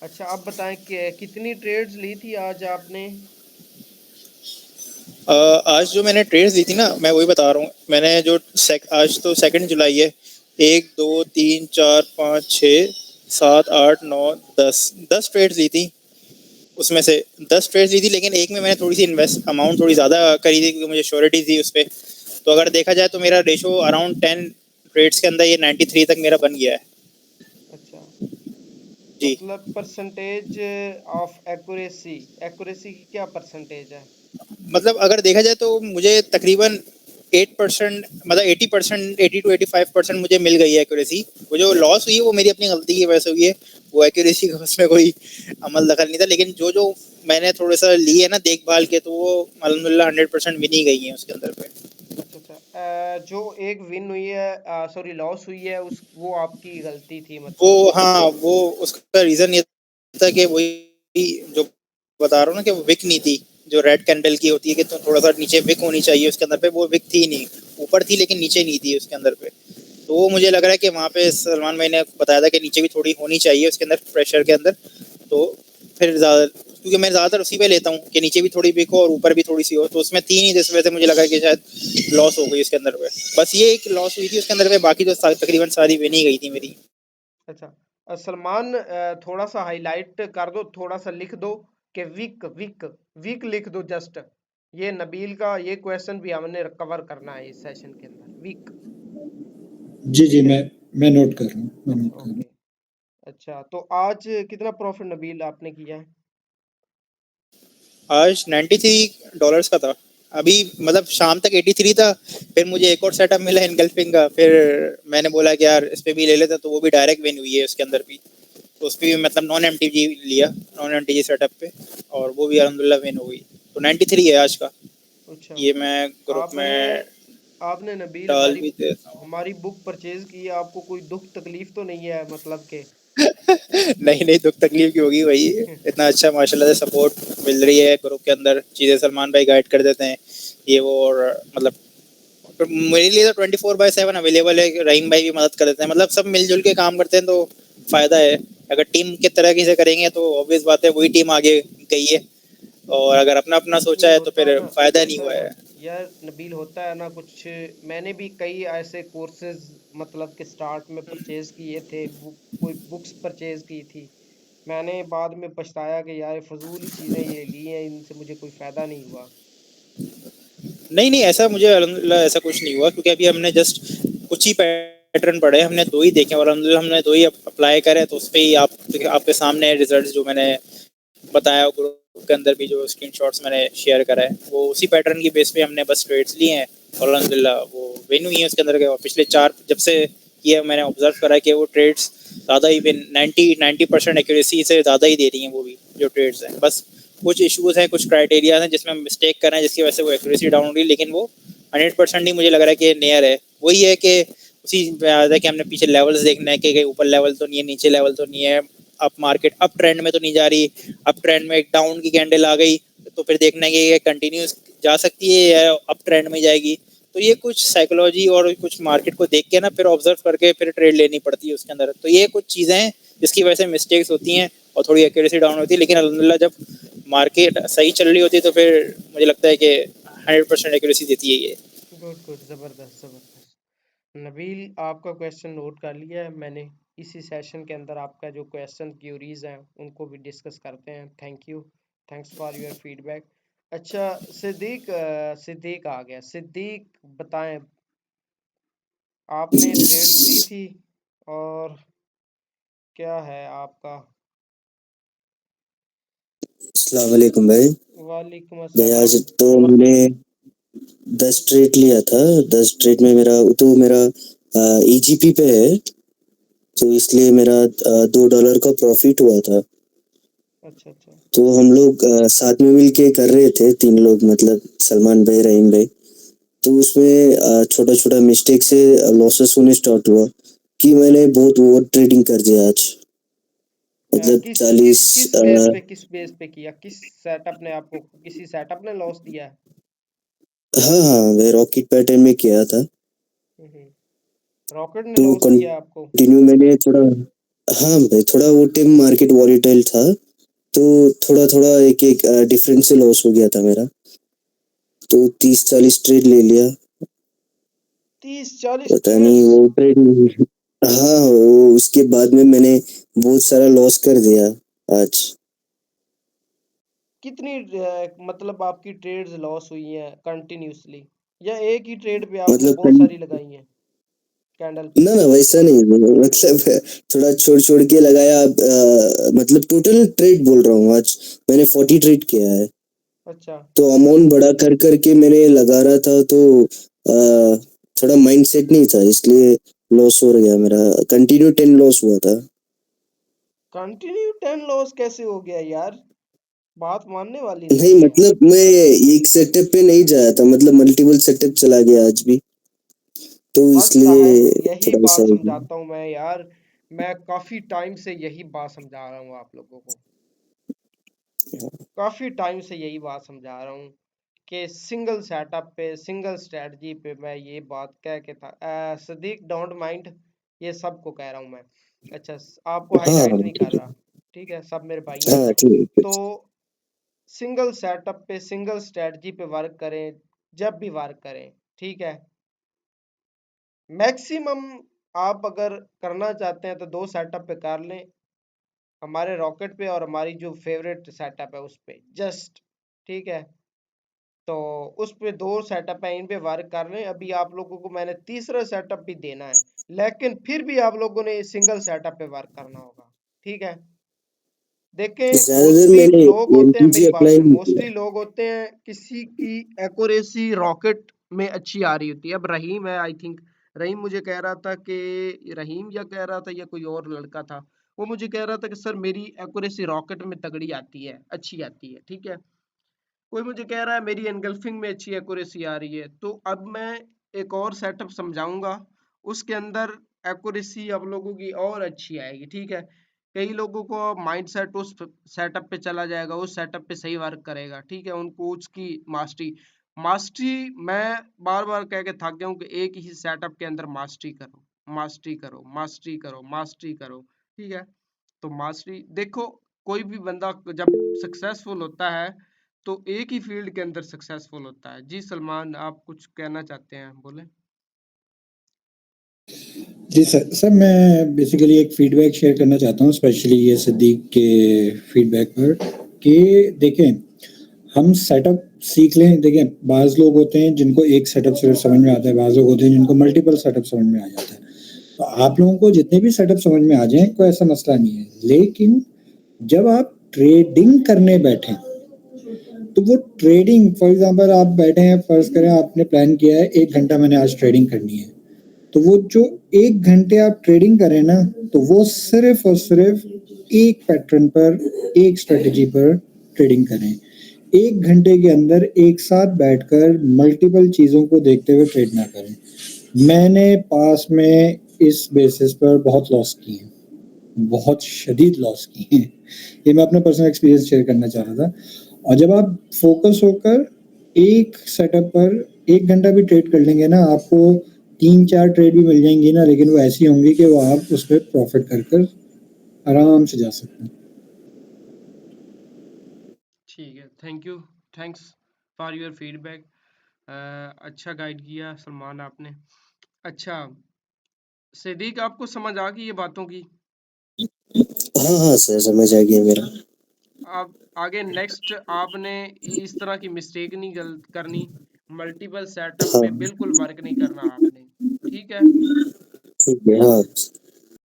अच्छा, आप बताएं कि कितनी ट्रेड्स ली थी आज आपने? आज जो मैंने ट्रेड्स दी थी ना, मैं वही बता रहा हूँ। मैंने जो आज तो 2 जुलाई है। 1 2 3 4 5 6 7 8 9 10 10 ट्रेड्स ली थी। उसमें से 10 ट्रेड्स ली थी, लेकिन एक में मैंने थोड़ी सी इन्वेस्ट अमाउंट थोड़ी ज़्यादा करी थी, क्योंकि मुझे श्योरिटी थी उस पर। तो अगर देखा जाए तो मेरा रेशो अराउंड 10 ट्रेड्स के अंदर ये 93 तक मेरा बन गया है। अच्छा, जी। मतलब परसेंटेज ऑफ एक्यूरेसी, एक्यूरेसी की क्या परसेंटेज है? मतलब अगर देखा जाए तो मुझे तकरीबन 8%, मतलब 80%, 80 to 85% मुझे मिल गई है एक्यूरेसी। वो जो लॉस हुई है वो मेरी अपनी गलती की वजह से हुई है। वो एक्यूरेसी का उसमें कोई अमल दखल नहीं था, लेकिन जो जो मैंने थोड़ा सा ली है ना देखभाल के, तो वो अल्हम्दुलिल्लाह 100% विन ही गई है उसके अंदर पे। अच्छा अच्छा, जो एक विन हुई है, सॉरी लॉस हुई है, उस वो आपकी गलती थी वो, मतलब? हाँ, वो उसका रीज़न ये था कि वही जो बता रहा हूँ ना, कि वो विक नहीं थी। जो रेड कैंडल की होती है कि तो थोड़ा सा नीचे विक होनी चाहिए उसके अंदर पे, वो विक थी नहीं। ऊपर थी लेकिन नीचे नहीं थी उसके अंदर पे। तो वो मुझे लग रहा है कि वहाँ पे सलमान भाई ने बताया था कि नीचे भी थोड़ी होनी चाहिए उसके अंदर, प्रेशर के अंदर। तो फिर ज़्यादा, क्योंकि मैं ज़्यादातर उसी पे लेता हूँ कि नीचे भी थोड़ी विक हो और ऊपर भी थोड़ी सी हो, तो उसमें थी नहीं, जिस वजह से मुझे लगा कि शायद लॉस हो गई उसके अंदर पे। बस ये एक लॉस हुई थी उसके अंदर पे, बाकी तो तकरीबन सारी विन ही गई थी मेरी। अच्छा, सलमान, थोड़ा सा हाईलाइट कर दो, थोड़ा सा लिख दो कि वीक वीक वीक लिख दो जस्ट। ये नबील का ये क्वेश्चन भी हमने कवर करना है इस सेशन के अंदर, वीक। जी जी, ठीक है। मैं नोट कर रहा हूँ, मैं नोट कर रहा हूँ। ओके। अच्छा, तो आज कितना प्रॉफिट नबील आपने किया है? आज $93 का था। अभी मतलब शाम तक 83 था। फिर मुझे एक और सेटअप मिला इनगल्फिंग का, फिर मैंने बोला कि यार इस पे भी ले लेते, तो वो भी डायरेक्ट विन हुई है उसके अंदर भी। तो उस पर भी मतलब नॉन एम लिया, नॉन एम सेटअप पे, और वो भी अलहमदिल्ला विन हो गई। तो 93 है आज का। अच्छा, ये मैं ग्रुप आपने में आपने नबील डाल हमारी भी देता हूँ। हमारी बुक परचेज की है, आपको कोई दुख तकलीफ तो नहीं है मतलब के? नहीं नहीं, दुख तकलीफ की होगी भाई। इतना अच्छा माशाल्लाह से सपोर्ट मिल रही है ग्रुप के अंदर, चीज़ें सलमान भाई गाइड कर देते हैं, ये वो। और मतलब तो मेरे लिए तो 24/7 अवेलेबल है। रहीम भाई भी मदद कर देते हैं, मतलब सब मिलजुल के काम करते हैं, तो फायदा है। अगर टीम के तरह की से करेंगे तो ऑब्वियस बात है वही टीम आगे गई है, और अगर अपना अपना सोचा नहीं है तो होता है फिर ना, फायदा नहीं होता है हुआ ना है। यार नबील, होता है ना कुछ। मैंने भी कई ऐसे कोर्सेज मतलब के स्टार्ट में परचेज किए थे, कोई बुक्स परचेज की थी। मैंने बाद में पछताया कि यार फजूल ही चीज़ें ये ली हैं, इनसे मुझे कोई फ़ायदा नहीं हुआ। नहीं नहीं, ऐसा मुझे अल्हम्दुलिल्लाह ऐसा कुछ नहीं हुआ, क्योंकि अभी हमने जस्ट कुछ ही पैटर्न पढ़े, हमने दो ही देखे, और अल्हम्दुलिल्लाह हमने दो ही अप्लाई करे, तो उस पर ही आपके सामने रिजल्ट जो मैंने बताया ग्रुप के अंदर भी, जो स्क्रीनशॉट्स मैंने शेयर करा है, वो उसी पैटर्न की बेस पे हमने बस ट्रेड्स लिए हैं, और अल्हम्दुलिल्लाह वो विन हुई है उसके अंदर के। और पिछले चार जब से ये मैंने ऑब्जर्व करा है कि वो ट्रेड्स ज़्यादा ही विन 90% एक्यूरेसी से ज़्यादा ही दे रही हैं वो भी, जो ट्रेड्स हैं। बस कुछ इश्यूज हैं, कुछ क्राइटेरिया हैं जिसमें मिस्टेक कर रहे हैं, जिसकी वजह से वो एक्यूरेसी डाउन हो रही है, लेकिन वो 100% ही मुझे लग रहा है कि नियर है। वही है कि उसी में आता है कि हमने पीछे लेवल्स देखना है कि कहीं ऊपर लेवल तो नहीं है, नीचे लेवल तो नहीं है, अप मार्केट अप ट्रेंड में तो नहीं जा रही, अप ट्रेंड में एक डाउन की कैंडल आ गई, तो फिर देखना है कि ये कंटिन्यूस जा सकती है या अप ट्रेंड में जाएगी। तो ये कुछ साइकोलॉजी और कुछ मार्केट को देख के ना, फिर ऑब्जर्व करके फिर ट्रेड लेनी पड़ती है उसके अंदर। तो ये कुछ चीज़ें हैं जिसकी वजह से मिस्टेक्स होती हैं और थोड़ी एक्यूरेसी डाउन होती है, लेकिन अल्हम्दुलिल्लाह जब मार्केट सही चल रही होती है तो फिर मुझे लगता है कि 100% एक्यूरेसी देती है ये। गुड गुड, ज़बरदस्त ज़बरदस्त। नबील, आपका क्वेश्चन नोट कर लिया है मैंने। इसी सेशन के अंदर आपका जो क्वेश्चन क्यूरीज हैं उनको भी डिस्कस करते हैं। Thank you, thanks for your feedback. अच्छा, सिद्दीक, सिद्दीक आ गया। सिद्दीक बताएं, आपने ट्रेड्स ली थी और क्या है आपका? अस्सलाम वालेकुम भाई। वालेकुम भाई आज अस्सलाम। तो मैंने 10 ट्रेड लिया था। 10 ट्रेड में मेरा ईजीपी पे है, तो इसलिए मेरा $2 का प्रॉफिट हुआ था। अच्छा अच्छा। तो हम लोग साथ में मिल के कर रहे थे, 3 लोग, मतलब सलमान भाई, रहीम भाई। तो उसमें छोटा छोटा मिस्टेक से लॉसेस होने स्टार्ट हुआ कि मैंने बहुत ओवर ट्रेडिंग कर दिया आज, मतलब किस किस 40। किस बेस पे, किस बेस पे किया? किस सेटअप ने आपको, किसी सेटअप ने लॉस दिया है? हाँ हाँ, मैं रॉकेट पैटर्न में किया था। रॉकेट ने तो लॉस दिया आपको? कंटिन्यू मैंने थोड़ा, हाँ भाई, थोड़ा वो टाइम मार्केट वॉलेटाइल था, तो थोड़ा थोड़ा एक एक डिफरेंस से लॉस हो गया था मेरा, तो 30-40 ट्रेड ले लिया। 30-40 पता नहीं ट्रेड्स? वो ट्रेड। हाँ, वो उसके बाद में मैंने बहुत सारा लॉस कर दिया आज। कितनी मतलब आपकी ट्रेड्स लॉस हुई हैं कंटिन्यूसली, या एक ही ट्रेड पे आपने मतलब बहुत सारी लगाई हैं कैंडल पे? ना ना, वैसा नहीं, मतलब थोड़ा छोड़ छोड़ के लगाया। मतलब टोटल ट्रेड बोल रहा हूँ, आज मैंने 40 ट्रेड किया है, अच्छा। तो अमाउंट बड़ा कर करके मैंने लगा रहा था, तो थोड़ा माइंड सेट नहीं था, इसलिए लॉस हो गया मेरा। कंटिन्यू 10 लॉस हुआ था। कंटिन्यू 10 लॉस कैसे हो गया यार? बात मानने वाली नहीं नहीं है। मतलब मैं एक सेटअप पे नहीं जाया था, मतलब मल्टीपल सेटअप चला गया आज भी, तो बस साहब इसलिए यही थोड़ा सा बात हो गया। समझाता हूँ मैं यार, मैं काफी टाइम से यही बात समझा रहा हूँ आप लोगों को, काफी टाइम से यही बात समझा रहा हूँ कि सिंगल सेटअप पे, सिंगल स्ट्रेटजी पे मैं ये बात कह के था। सदीक डोंट माइंड, ये सबको कह रहा हूँ मैं। अच्छा, आपको हाँ हाईलाइट हाँ, नहीं कर ठीक है। रहा, ठीक है, सब मेरे भाई हैं। हाँ ठीक है। तो सिंगल सेटअप पे, सिंगल स्ट्रेटजी पे वर्क करें, जब भी वर्क करें, ठीक है। मैक्सिमम आप अगर करना चाहते हैं तो 2 सेटअप पे कर लें, हमारे रॉकेट पे और हमारी जो फेवरेट सेटअप है उस पे जस्ट, ठीक है। तो उस पे 2 सेटअप है, इन पे वर्क कर लें। अभी आप लोगों को मैंने तीसरा सेटअप भी देना है, लेकिन फिर भी आप लोगों ने सिंगल सेटअप पे वर्क करना होगा, ठीक है। देखें, ज्यादातर मोस्टली मैंने लोग होते हैं, एमटीजी मेरी बात अप्लाई सुन, नहीं किया। मोस्टली लोग होते हैं किसी की एक्यूरेसी रॉकेट में अच्छी आ रही होती है। अब रहीम है, आई थिंक रहीम मुझे कह रहा था कि, रहीम या कह रहा था या कोई और लड़का था, वो मुझे कह रहा था कि सर मेरी एक्यूरेसी रॉकेट में तगड़ी आती है, अच्छी आती है, ठीक है। कोई मुझे कह रहा है मेरी एनगल्फिंग में अच्छी एक्यूरेसी आ रही है। तो अब मैं एक और सेटअप समझाऊंगा, उसके अंदर एक्यूरेसी आप लोगों की और अच्छी आएगी, ठीक है। कई लोगों को माइंडसेट उस सेटअप पे चला जाएगा, उस सेटअप पे सही वर्क करेगा, ठीक है, उनको उसकी मास्टरी मास्टरी मैं बार बार कह के थक गया हूँ कि एक ही सेटअप के अंदर मास्टरी करो, मास्टरी करो, मास्टरी करो, मास्टरी करो, ठीक है। तो मास्टरी देखो, कोई भी बंदा जब सक्सेसफुल होता है तो एक ही फील्ड के अंदर सक्सेसफुल होता है। जी सलमान, आप कुछ कहना चाहते हैं, बोले। जी सर मैं बेसिकली एक फीडबैक शेयर करना चाहता हूँ, स्पेशली ये सिद्दीक के फीडबैक पर, कि देखें, हम सेटअप सीख लें। देखें, बाज़ लोग होते हैं जिनको एक सेटअप सिर्फ समझ में आता है, बाज़ लोग होते हैं जिनको मल्टीपल सेटअप समझ में आ जाता है। तो आप लोगों को जितने भी सेटअप समझ में आ जाएं, कोई ऐसा मसला नहीं है, लेकिन जब आप ट्रेडिंग करने बैठें, तो वो ट्रेडिंग, फॉर एग्जांपल आप बैठे हैं, फर्ज करें आपने प्लान किया है 1 घंटा मैंने आज ट्रेडिंग करनी है, तो वो जो 1 घंटे आप ट्रेडिंग करें ना, तो वो सिर्फ और सिर्फ एक पैटर्न पर, एक स्ट्रेटजी पर ट्रेडिंग करें। 1 घंटे के अंदर एक साथ बैठकर मल्टीपल चीज़ों को देखते हुए ट्रेड ना करें। मैंने पास में इस बेसिस पर बहुत लॉस किए हैं, बहुत शदीद लॉस किए हैं। ये मैं अपना पर्सनल एक्सपीरियंस शेयर करना चाह रहा था। और जब आप फोकस होकर एक सेटअप पर 1 घंटा भी ट्रेड कर लेंगे ना, आपको 3-4 ट्रेड भी मिल जाएंगी ना, लेकिन वो ऐसी होंगी कि वो आप उस पर प्रॉफिट कर कर आराम से जा सकते हैं। ठीक है, thank you, thanks for your feedback. अच्छा गाइड किया सलमान आपने। अच्छा सिद्दीक, आपको समझ आ गई ये बातों की? हाँ हाँ सर, समझ आ गया मेरा। आप आगे नेक्स्ट आपने इस तरह की मिस्टेक नहीं करनी, मल्टीपल सेटअप पे हाँ बिल्कुल वर्क नहीं करना आपने, ठीक है। ठीक है, हाँ